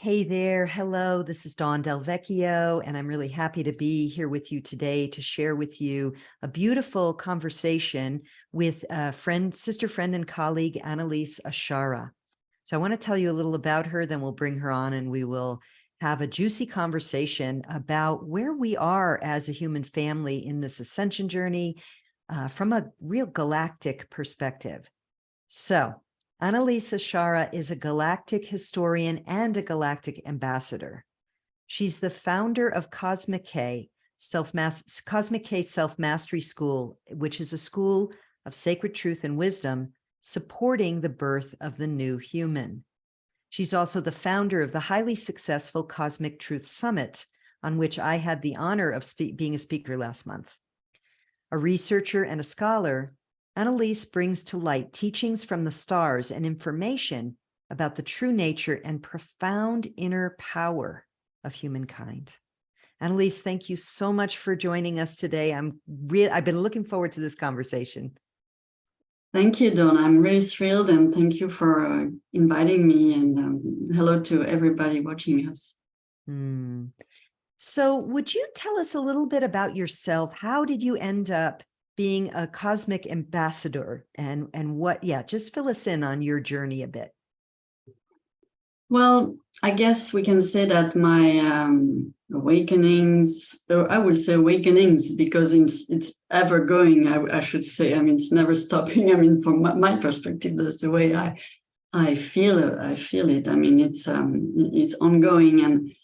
Hey there. Hello. This is DelVecchio, and I'm really happy to be here with you today to share with you a beautiful conversation with a friend, sister friend and colleague, Lise Ashaara. So I want to tell you a little about her, then we'll bring her on and we will have a juicy conversation about where we are as a human family in this ascension journey from a real galactic perspective. So Lise Ashaara is a galactic historian and a galactic ambassador. She's the founder of Cosmic K Self-Mastery School, which is a school of sacred truth and wisdom supporting the birth of the new human. She's also the founder of the highly successful Cosmic Truth Summit, on which I had the honor of being a speaker last month. A researcher and a scholar, Lise brings to light teachings from the stars and information about the true nature and profound inner power of humankind. Lise, thank you so much for joining us today. I've been looking forward to this conversation. Thank you, Dawn. I'm really thrilled, and thank you for inviting me, and hello to everybody watching us. So would you tell us a little bit about yourself? How did you end up being a cosmic ambassador, and what, just fill us in on your journey a bit. Well, I guess we can say that my awakenings, or I would say awakenings, because it's ever going, I should say. I mean, it's never stopping. I mean, from my perspective, that's the way I feel it. I mean, it's ongoing and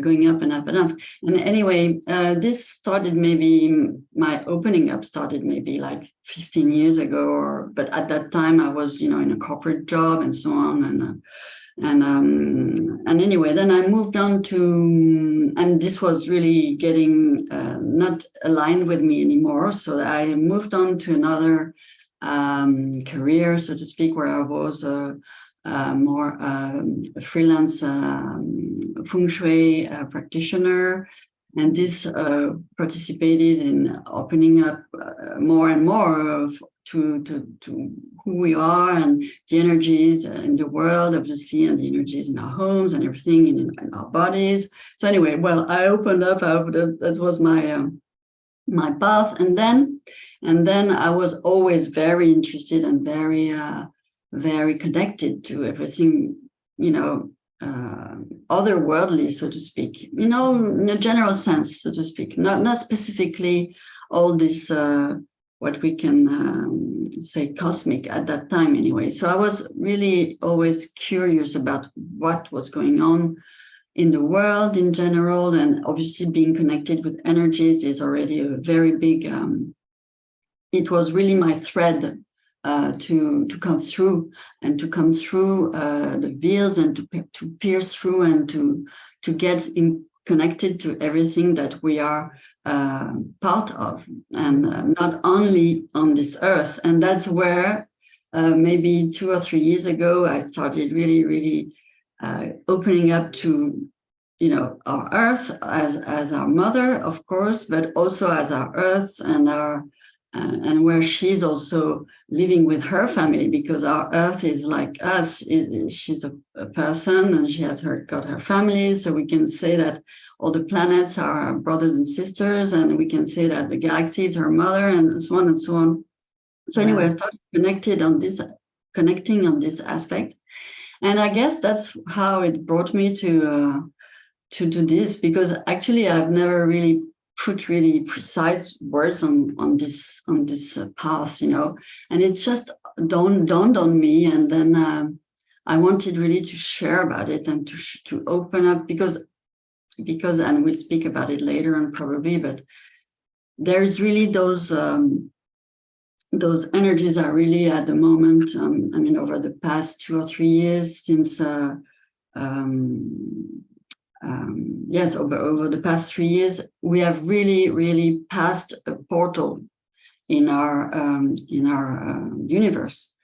going up and up and up. And anyway, this started my opening up started maybe like 15 years ago, but at that time I was, in a corporate job and so on. And anyway, then I moved on to, and this was really getting not aligned with me anymore. So I moved on to another career, so to speak, where I was more freelance feng shui practitioner, and this participated in opening up more and more to who we are and the energies in the world, obviously, and the energies in our homes and everything in our bodies. So anyway, well, I opened up. That was my path, and then I was always very interested and very connected to everything, otherworldly, so to speak, in a general sense, so to speak, not specifically all this, what we can say cosmic at that time anyway. So I was really always curious about what was going on in the world in general, and obviously being connected with energies is already a very big, it was really my thread to come through the veils, and to pierce through, and to get connected to everything that we are part of, and not only on this earth. And that's where maybe 2 or 3 years ago I started really opening up to our earth as our mother, of course, but also as our earth, and where she's also living with her family, because our earth is like us. She's a person, and she has got her family. So we can say that all the planets are our brothers and sisters, and we can say that the galaxy is her mother, and so on and so on. So anyway, I started connecting on this aspect, and I guess that's how it brought me to this, because actually I've never really put really precise words on this path, and it just dawned on me. And then I wanted really to share about it, and to open up, because and we'll speak about it later on probably, but there's really those energies are really at the moment, I mean, over the past 2 or 3 years, since yes, over the past 3 years, we have really passed a portal in our universe.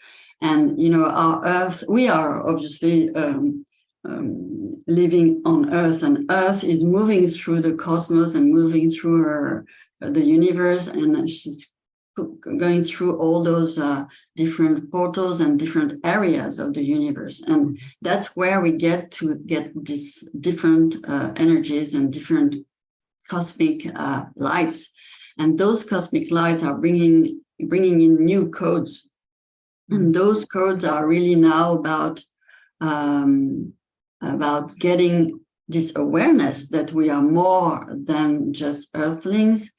And our Earth, we are obviously living on Earth, and Earth is moving through the cosmos and moving through the universe, and she's going through all those different portals and different areas of the universe. And that's where we get these different energies and different cosmic lights. And those cosmic lights are bringing in new codes. And those codes are really now about getting this awareness that we are more than just earthlings,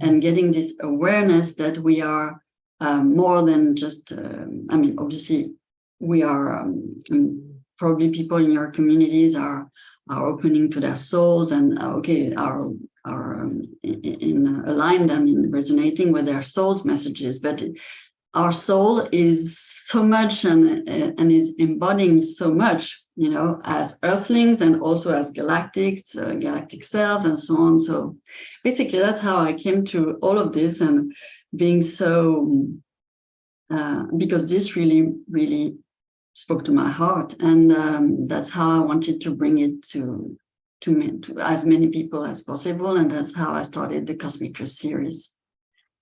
and getting this awareness that we are more than just, obviously we are, probably people in your communities are opening to their souls and are in aligned and in resonating with their soul's messages. But our soul is so much and is embodying so much, as earthlings and also as galactic selves and so on. So basically that's how I came to all of this, and being so because this really, really spoke to my heart, and that's how I wanted to bring it to as many people as possible. And that's how I started the Cosmic Truth series.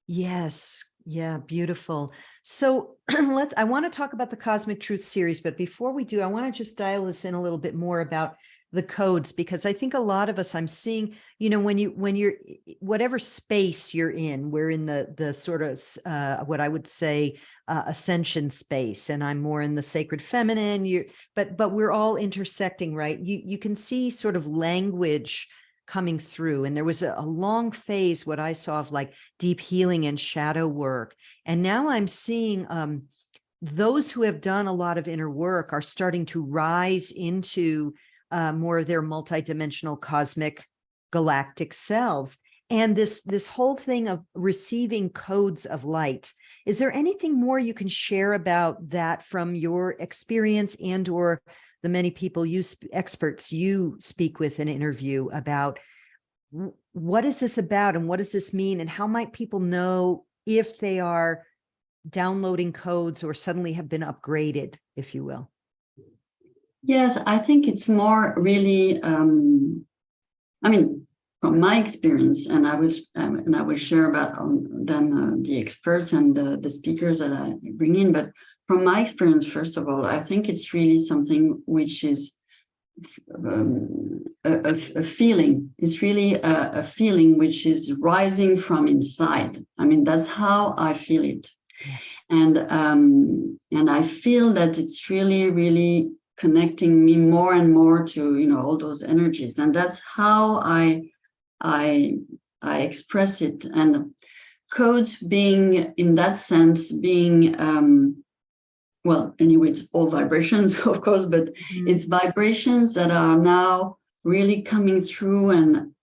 Yes. Yeah, beautiful. So I want to talk about the Cosmic Truth series, but before we do, I want to just dial this in a little bit more about the codes, because I think a lot of us, I'm seeing, when you're whatever space you're in, we're in the sort of what I would say ascension space, and I'm more in the sacred feminine. But we're all intersecting, right? You can see sort of language coming through. And there was a long phase, what I saw, of like deep healing and shadow work. And now I'm seeing those who have done a lot of inner work are starting to rise into more of their multidimensional cosmic galactic selves. And this whole thing of receiving codes of light. Is there anything more you can share about that from your experience and or the many people experts you speak with and interview about? What is this about, and what does this mean, and how might people know if they are downloading codes or suddenly have been upgraded, if you will? Yes, I think it's more really, from my experience, and I will share about then the experts and the speakers that I bring in. But from my experience, first of all, I think it's really something which is a feeling. It's really a feeling which is rising from inside. That's how I feel it. And I feel that it's really, really connecting me more and more to all those energies, and that's how I express it. And codes being, in that sense, being well, anyway, it's all vibrations, of course, but it's vibrations that are now really coming through and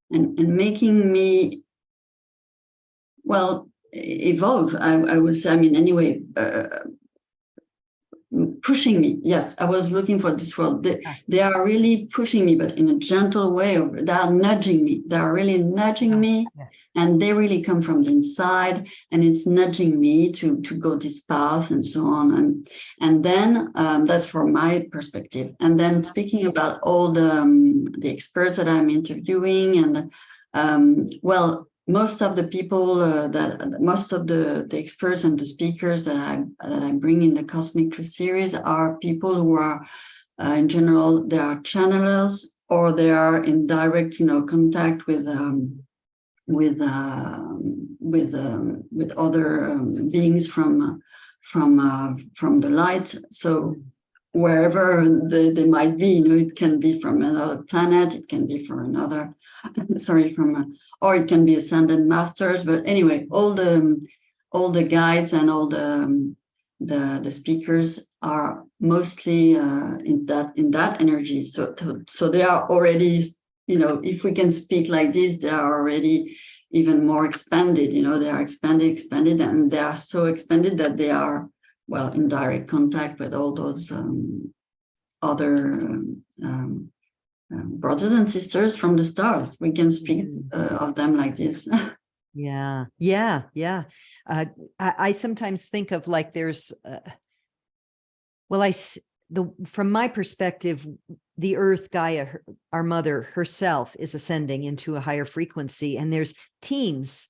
making me, well, evolve. I would say. Anyway, pushing me. Yes, I was looking for this word. They are really pushing me, but in a gentle way. They are nudging me. They are really nudging me. And they really come from the inside, and it's nudging me to go this path and so on. And then that's from my perspective. And then speaking about all the experts that I'm interviewing, and most of the people most of the experts and the speakers that I bring in the Cosmic Truth series are people who are in general, they are channelers, or they are in direct contact with other beings from the light. So wherever they might be, it can be from another planet, it can be from another, or it can be ascended masters. But anyway, all the guides and all the speakers are mostly in that energy. So they are already, if we can speak like this, they are already even more expanded. They are expanded, and they are so expanded that they are, well, in direct contact with all those other brothers and sisters from the stars. We can speak of them like this. Yeah. I sometimes think of like there's, from my perspective, the earth, Gaia, our mother herself, is ascending into a higher frequency, and there's teams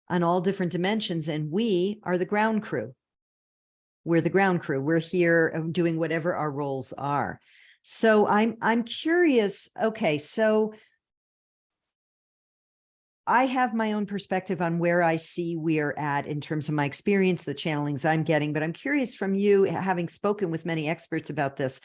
on all different dimensions, and we are the ground crew. We're the ground crew. We're here doing whatever our roles are. So I'm curious. Okay, so I have my own perspective on where I see we're at in terms of my experience, the channelings I'm getting, but I'm curious from you, having spoken with many experts about this,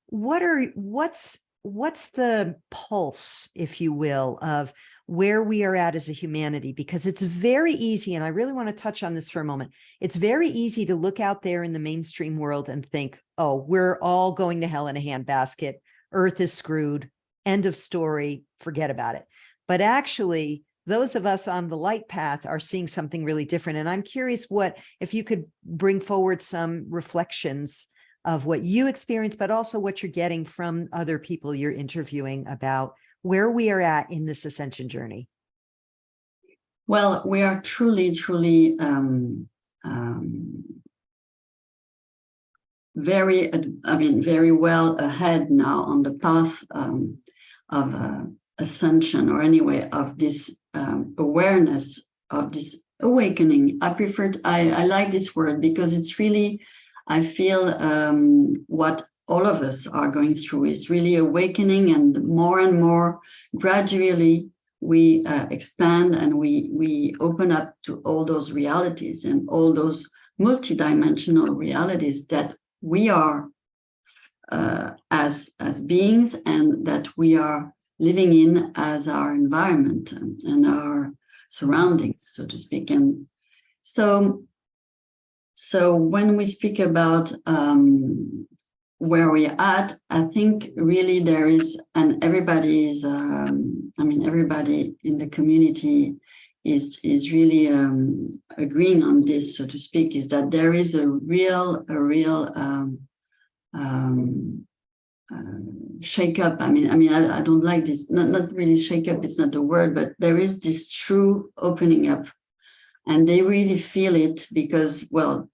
what's the pulse, if you will, of where we are at as a humanity? Because it's very easy, and I really want to touch on this for a moment. It's very easy to look out there in the mainstream world and think, oh, we're all going to hell in a handbasket. Earth is screwed. End of story. Forget about it. But actually, those of us on the light path are seeing something really different. And I'm curious if you could bring forward some reflections of what you experience, but also what you're getting from other people you're interviewing about where we are at in this ascension journey. Well, we are truly, truly very well ahead now on the path of ascension, or anyway, of this awareness, of this awakening. I like this word because it's really, I feel what all of us are going through is really awakening, and more gradually we expand and we open up to all those realities and all those multidimensional realities that we are as beings, and that we are living in as our environment and our surroundings, so to speak. And so when we speak about where we're at, I think really there is, and everybody in the community is really agreeing on this, so to speak, is that there is a real shake up. I don't like this, not really shake up, it's not the word, but there is this true opening up, and they really feel it because, well,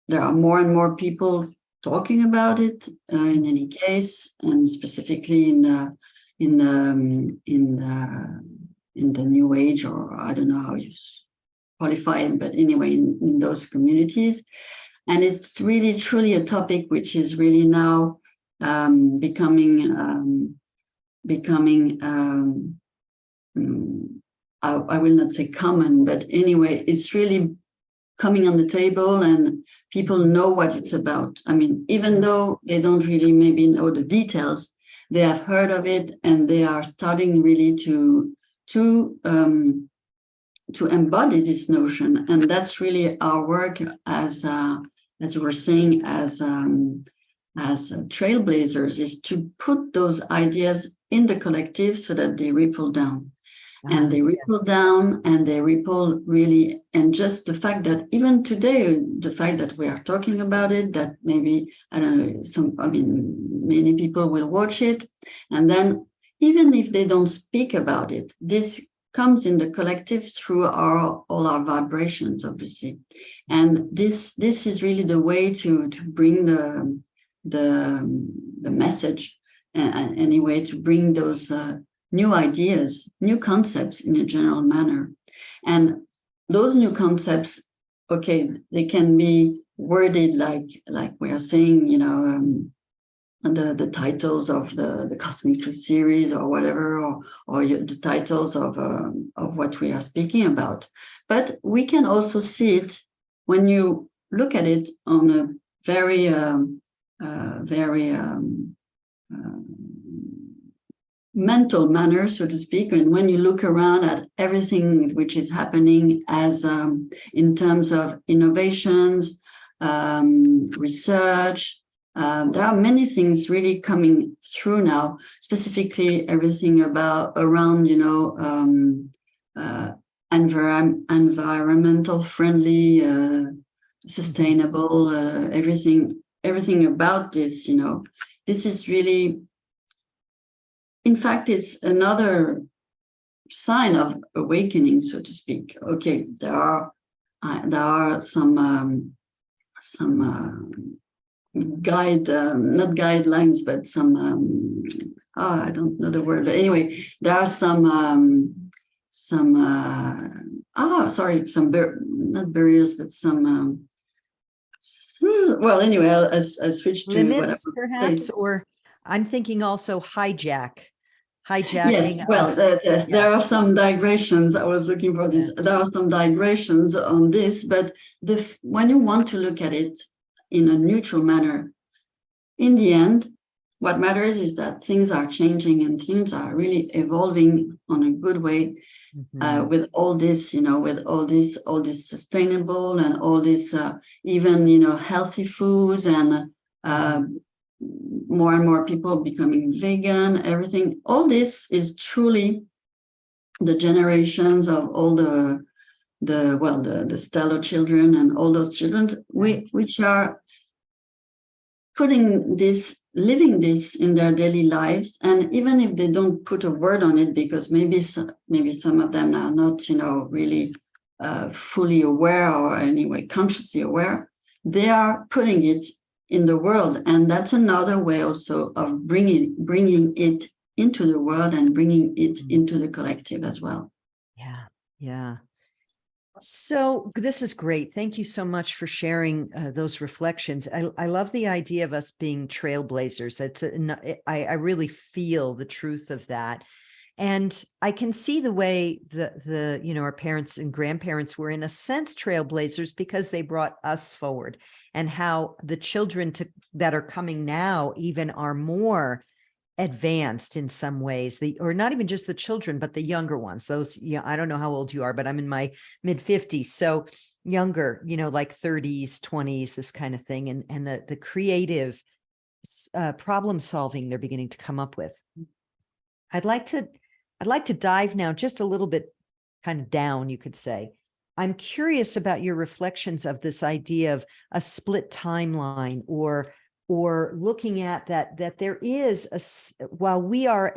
there are more and more people talking about it in any case, and specifically in the new age, or I don't know how you qualify it, but anyway, in those communities. And it's really truly a topic which is really now becoming I will not say common, but anyway, it's really coming on the table, and people know what it's about. I mean, even though they don't really maybe know the details, they have heard of it, and they are starting really to embody this notion. And that's really our work as we're saying, as trailblazers, is to put those ideas in the collective so that they ripple down. And they ripple down, and they ripple really, and just the fact that even today, the fact that we are talking about it, that maybe, I don't know, many people will watch it, and then even if they don't speak about it, this comes in the collective through all our vibrations, obviously. And this is really the way to bring the message, and anyway, to bring those new ideas, new concepts in a general manner. And those new concepts, okay, they can be worded like we are saying, the titles of the Cosmic Truth series or whatever, or the titles of what we are speaking about. But we can also see it when you look at it on a very mental manner, so to speak, and when you look around at everything which is happening as in terms of innovations, research, there are many things really coming through now, specifically everything around environmental friendly, sustainable, everything about this. This is really, in fact, it's another sign of awakening, so to speak. Okay, there are some not guidelines, but some I don't know the word, but anyway, there are some not barriers, but some well, anyway, I'll switch to whatever Limits, to say. perhaps, or I'm thinking also Yes, hijacking well, of, yeah, there are some digressions. I was looking for yeah. this. There are some digressions on this, but when you want to look at it in a neutral manner, in the end, what matters is that things are changing and things are really evolving on a good way. Mhm. With all this, with all this sustainable and all this, even, healthy foods and uh, Mhm. more and more people becoming vegan, everything. All this is truly the generations of all the stellar children and all those children, Right. which are putting this, living this in their daily lives. And even if they don't put a word on it, because maybe some of them are not, really fully aware or anyway consciously aware, they are putting it in the world. And that's another way also of bringing it into the world and bringing it Mhm. into the collective as well. Yeah. Yeah. So this is great. Thank you so much for sharing those reflections. I love the idea of us being trailblazers. I really feel the truth of that. And I can see the way our parents and grandparents were in a sense trailblazers because they brought us forward, and how the children that are coming now even are more advanced in some ways, or not even just the children, but the younger ones, those, I don't know how old you are, but I'm in my mid 50s. So younger, like 30s, 20s, this kind of thing. And the creative problem solving they're beginning to come up with. I'd like to dive now just a little bit kind of down, you could say. I'm curious about your reflections of this idea of a split timeline, or looking at that there is while we are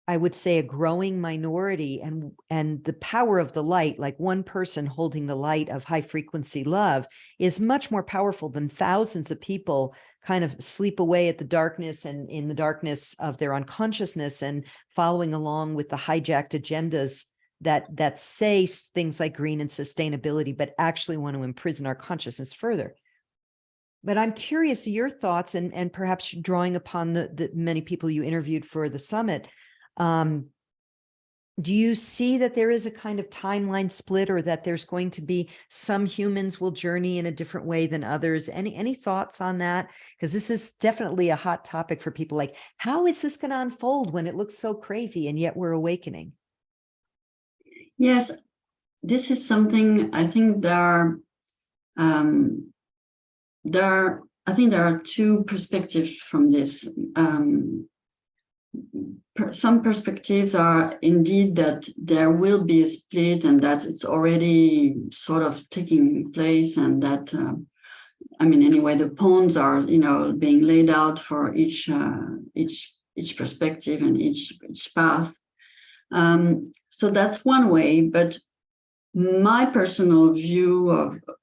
I would say a growing minority, and the power of the light, like one person holding the light of high frequency love, is much more powerful than thousands of people kind of sleep away at the darkness and in the darkness of their unconsciousness and following along with the hijacked agendas that say things like green and sustainability, but actually want to imprison our consciousness further. But I'm curious your thoughts, and perhaps drawing upon the many people you interviewed for the summit. Um, do you see that there is a kind of timeline split, or that there's going to be some humans will journey in a different way than others? Any thoughts on that? Because this is definitely a hot topic for people. Like, how is this going to unfold when it looks so crazy and yet we're awakening? Yes, this is something I think um, I think there are two perspectives from this. Some perspectives are indeed that there will be a split and that it's already sort of taking place, and that anyway, the pawns are being laid out for each perspective and each path. So that's one way, but my personal view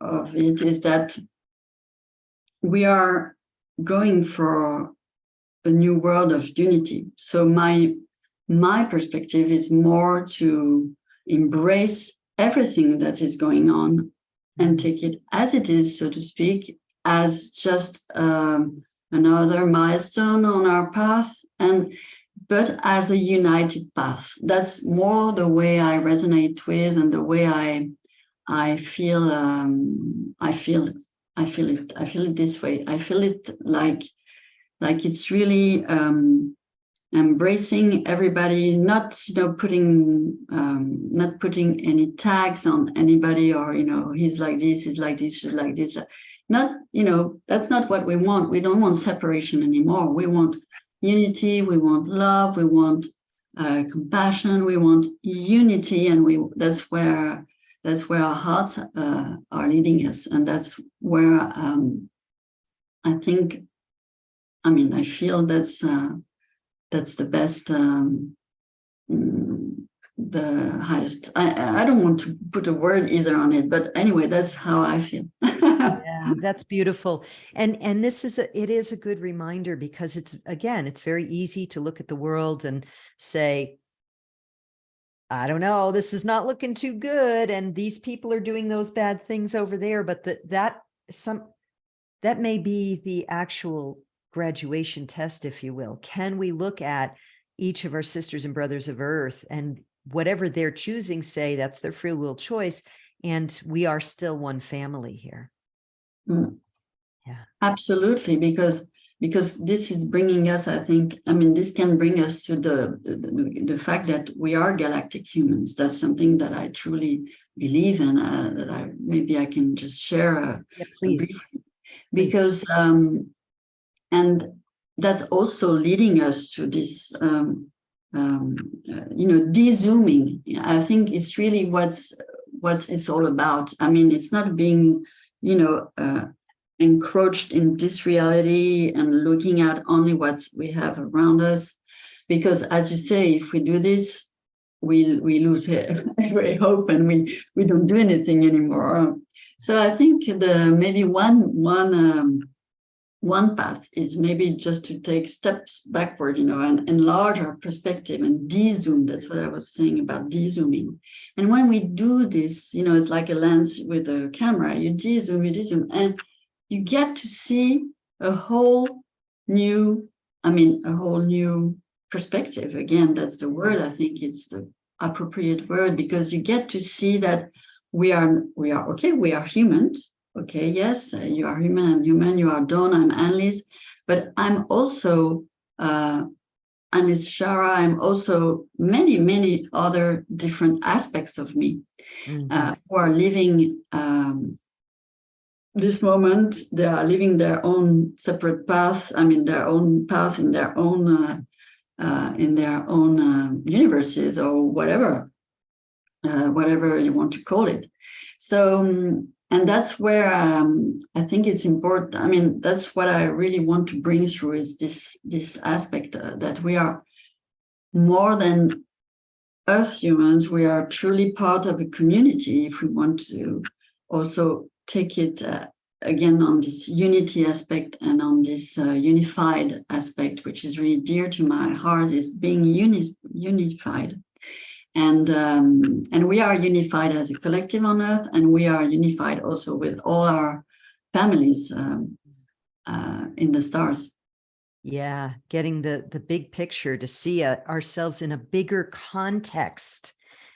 of it is that we are going for a new world of unity. So my perspective is more to embrace everything that is going on and take it as it is, so to speak, as just another milestone on our path, but as a united path. That's more the way I resonate with, and the way I feel. I feel it this way. I feel it like it's really embracing everybody, not not putting any tags on anybody, or he's like this, she's like this. Not, that's not what we want. We don't want separation anymore. We want unity. We want love. We want compassion. We want unity, and that's where our hearts are leading us, and that's where I think. I feel that's the best, the highest. I don't want to put a word either on it, but anyway, that's how I feel. Yeah, that's beautiful. And this is it is a good reminder, because it's very easy to look at the world and say, I don't know, this is not looking too good, and these people are doing those bad things over there, but that may be the actual graduation test, if you will. Can we look at each of our sisters and brothers of Earth, and whatever they're choosing, say that's their free will choice, and we are still one family here? Mm. Yeah. Absolutely, because this is bringing us, I think, I mean, this can bring us to the fact that we are galactic humans. That's something that I truly believe in, that I can just share Yeah, a please. brief, because and that's also leading us to this de-zooming. I think it's really what it's all about. I mean, it's not being encroached in this reality and looking at only what we have around us, because as you say, if we do this, we lose every hope, and we don't do anything anymore. So I think maybe one path is maybe just to take steps backward, and enlarge our perspective and de-zoom. That's what I was saying about de-zooming. And when we do this, it's like a lens with a camera. You de-zoom, and you get to see a whole new perspective. Again, that's the word. I think it's the appropriate word, because you get to see that we are okay. We are humans. Okay, yes, you are human, I'm human, you are Dawn, I'm Annelise, but I'm also Lise Ashaara. I'm also many, many other different aspects of me, who are living this moment. They are living their own separate path, their own path in their own universes, or whatever you want to call it. So, and that's where I think it's important. I mean, that's what I really want to bring through, is this aspect that we are more than Earth humans. We are truly part of a community, if we want to also take it again on this unity aspect, and on this unified aspect, which is really dear to my heart, is being unified. And we are unified as a collective on Earth, and we are unified also with all our families in the stars. Yeah, getting the big picture, to see ourselves in a bigger context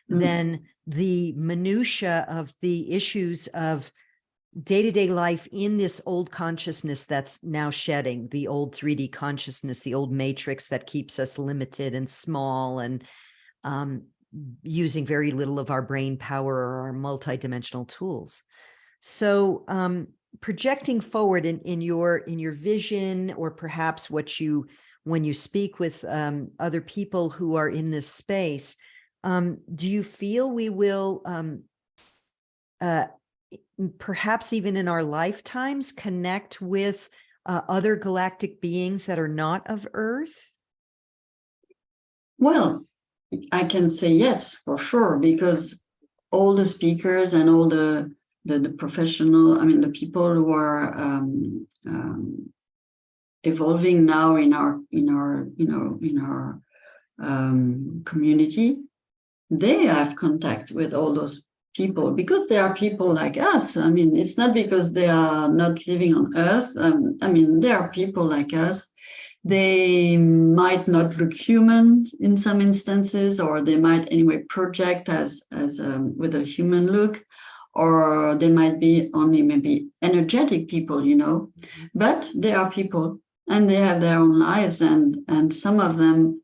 than the minutia of the issues of day-to-day life in this old consciousness that's now shedding, the old 3D consciousness, the old matrix that keeps us limited and small, and using very little of our brain power or our multidimensional tools. So projecting forward in your vision, or perhaps when you speak with other people who are in this space, do you feel we will perhaps even in our lifetimes connect with other galactic beings that are not of Earth? Well, I can say yes, for sure, because all the speakers and all the professional, the people who are evolving now in our community, they have contact with all those people, because they are people like us. It's not because they are not living on Earth. They are people like us. They might not look human in some instances, or they might anyway project as with a human look, or they might be only maybe energetic people, but they are people, and they have their own lives, and some of them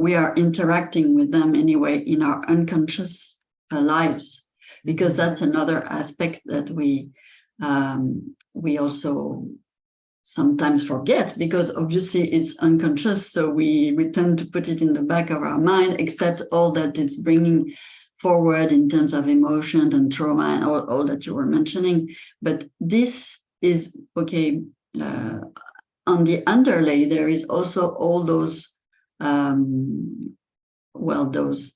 we are interacting with them anyway in our unconscious lives, because that's another aspect that we also sometimes forget, because obviously it's unconscious, so we tend to put it in the back of our mind, except all that it's bringing forward in terms of emotions and trauma and all that you were mentioning. But this is okay. On the underlay, there is also all those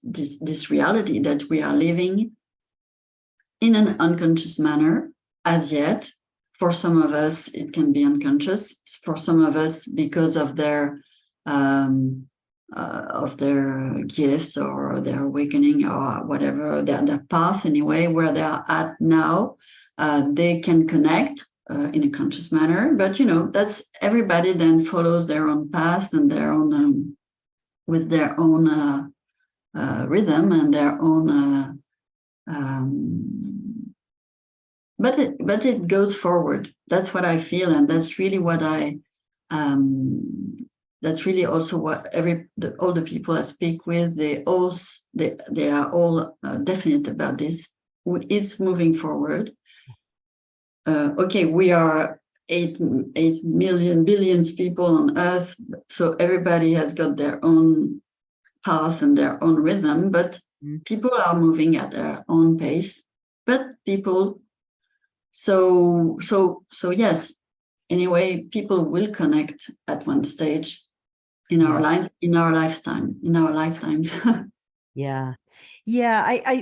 this reality that we are living in an unconscious manner as yet. For some of us, it can be unconscious. For some of us, because of their gifts or their awakening or whatever, their path anyway, where they are at now, they can connect in a conscious manner. But that's everybody then follows their own path and their own with their own rhythm and their own. But it goes forward. That's what I feel, and that's really what I. That's really also what all the people I speak with, they are all definite about this. It's moving forward. Okay, we are 8 million billions people on Earth, so everybody has got their own path and their own rhythm, but people are moving at their own pace. But people, so yes. Anyway, people will connect at one stage in our life, in our lifetimes. Yeah.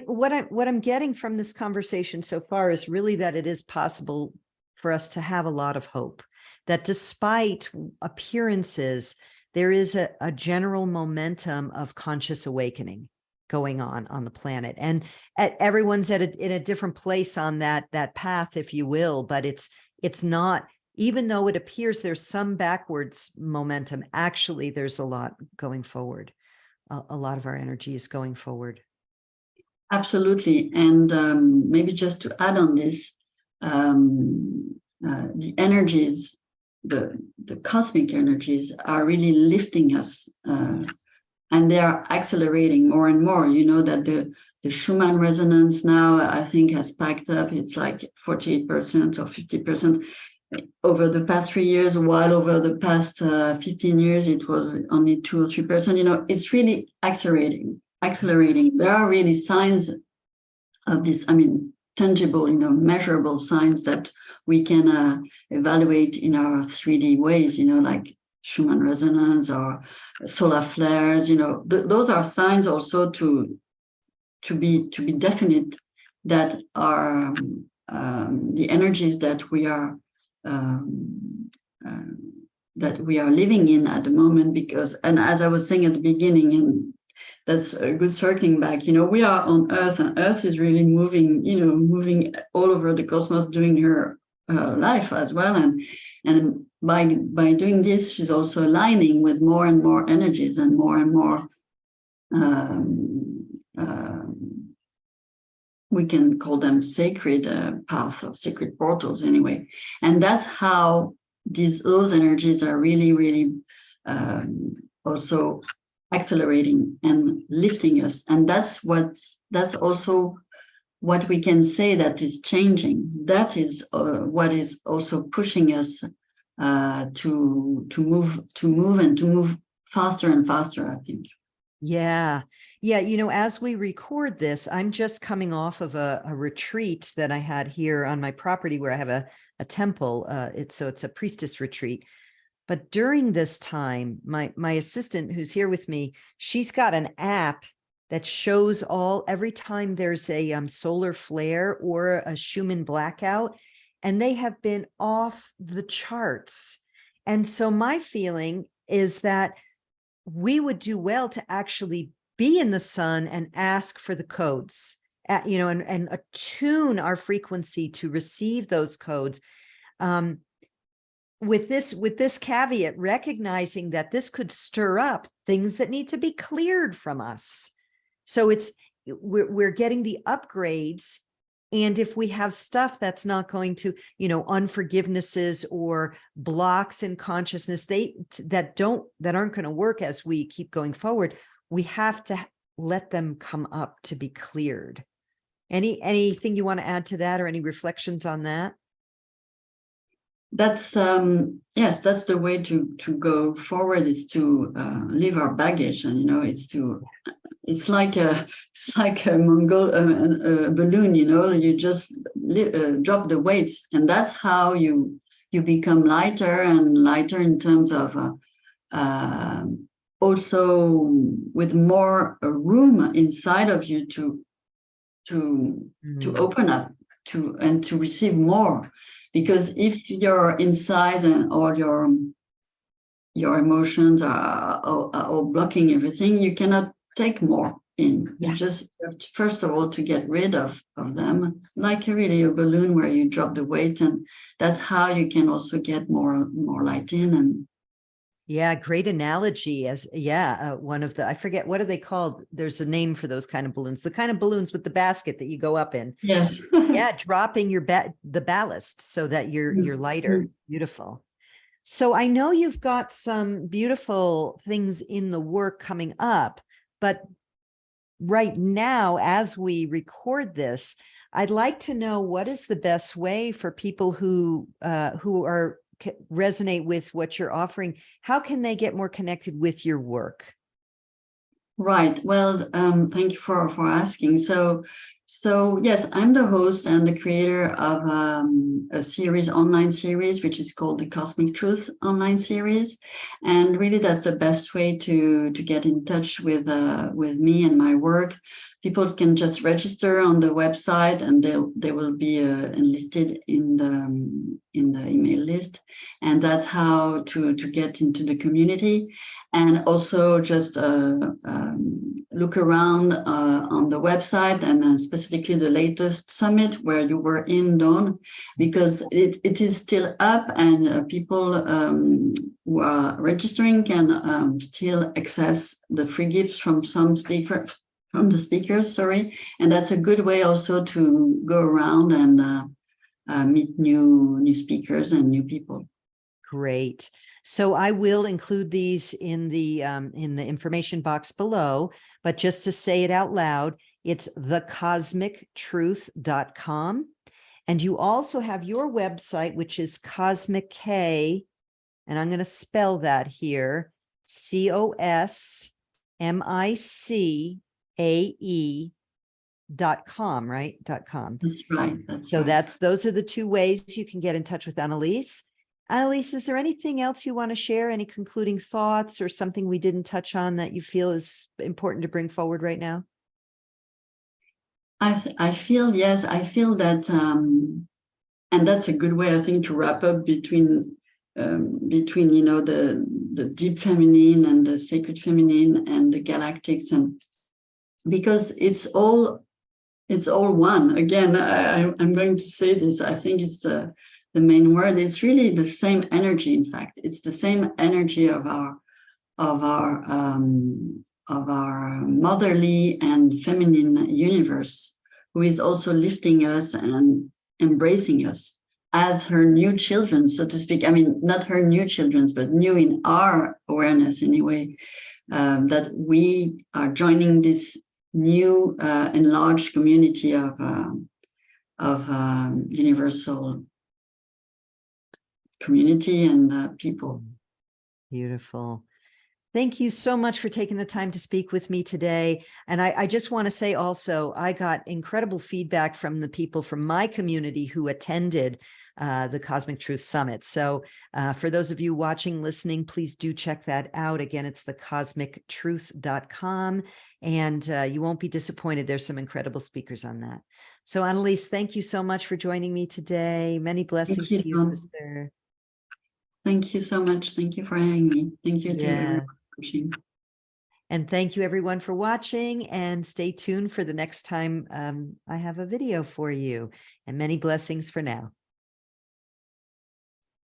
What I'm getting from this conversation so far is really that it is possible for us to have a lot of hope, that despite appearances, there is a general momentum of conscious awakening going on the planet. And everyone's in a different place on that path, if you will, but it's not, even though it appears there's some backwards momentum, actually there's a lot going forward. A lot of our energy is going forward. Absolutely. And maybe just to add on this, the energies, the cosmic energies are really lifting us, and they are accelerating more and more. You know that the Schumann resonance now, I think, has spiked up. It's like 48% or 50% over the past 3 years, while over the past 15 years, it was only 2 or 3%. It's really accelerating. There are really signs of this, tangible, measurable signs that we can evaluate in our 3D ways, like Schumann resonance or solar flares. Those are signs also to be definite that are the energies that we are living in at the moment. Because, and as I was saying at the beginning, and that's a good circling back, we are on Earth, and Earth is really moving all over the cosmos, doing her life as well, and by doing this, she's also aligning with more and more energies and more we can call them sacred paths or sacred portals anyway. And that's how those energies are really also accelerating and lifting us. And that's also what we can say that is changing. That is what is also pushing us to move faster and faster, I think. Yeah. As we record this, I'm just coming off of a retreat that I had here on my property where I have a temple. It's a priestess retreat. But during this time, my assistant who's here with me, she's got an app that shows every time there's a solar flare or a Schumann blackout, and they have been off the charts. And so my feeling is that we would do well to actually be in the sun and ask for the codes, and attune our frequency to receive those codes. With this caveat, recognizing that this could stir up things that need to be cleared from us. So we're getting the upgrades. And if we have stuff that's not going to, unforgivenesses or blocks in consciousness, that aren't going to work as we keep going forward, we have to let them come up to be cleared. Anything you want to add to that, or any reflections on that? That's yes, that's the way to go forward, is to leave our baggage, and it's like a Mongol balloon. You just drop the weights, and that's how you become lighter and lighter in terms of also with more room inside of you to to open up and to receive more. Because if you're inside and all your emotions are blocking everything, you cannot take more in. Yeah. You just have to, first of all, to get rid of them, like really a balloon where you drop the weight, and that's how you can also get more light in. And yeah, great analogy. As one of the, I forget, what are they called? There's a name for those kind of balloons, the kind of balloons with the basket that you go up in. yes. Yeah, dropping the ballast so that you're lighter. Beautiful. So I know you've got some beautiful things in the work coming up, but right now, as we record this, I'd like to know what is the best way for people who resonate with what you're offering. How can they get more connected with your work? Right. Well, thank you for asking. So yes, I'm the host and the creator of a online series, which is called the Cosmic Truth online series. And really, that's the best way to get in touch with me and my work. People can just register on the website, and they will be enlisted in the email list, and that's how to get into the community. And also just look around on the website, and specifically the latest summit where you were in, Dawn, because it is still up, and people who are registering can still access the free gifts from the speakers, sorry. And that's a good way also to go around and meet new speakers and new people. Great. So I will include these in the information box below, but just to say it out loud, it's thecosmictruth.com. And you also have your website, which is Cosmic K, and I'm going to spell that here, COSMICAE.com, right? .com. That's right. So those are the two ways you can get in touch with Annalise. Annalise, is there anything else you want to share? Any concluding thoughts or something we didn't touch on that you feel is important to bring forward right now? I feel that, and that's a good way, I think, to wrap up between the deep feminine and the sacred feminine and the galactics, and because it's all one. Again, I'm going to say this. I think it's the main word. It's really the same energy. In fact, it's the same energy of our motherly and feminine universe, who is also lifting us and embracing us as her new children, so to speak. I mean, not her new children, but new in our awareness anyway, that we are joining this new enlarged community of universal community and people. Beautiful. Thank you so much for taking the time to speak with me today. And I just want to say also, I got incredible feedback from the people from my community who attended the Cosmic Truth Summit. So for those of you watching, listening, please do check that out. Again, it's thecosmictruth.com, and you won't be disappointed. There's some incredible speakers on that. So Annalise, thank you so much for joining me today. Many blessings to you, sister. Thank you so much. Thank you for having me. Thank you to everyone watching. And thank you everyone for watching, and stay tuned for the next time I have a video for you, and many blessings for now.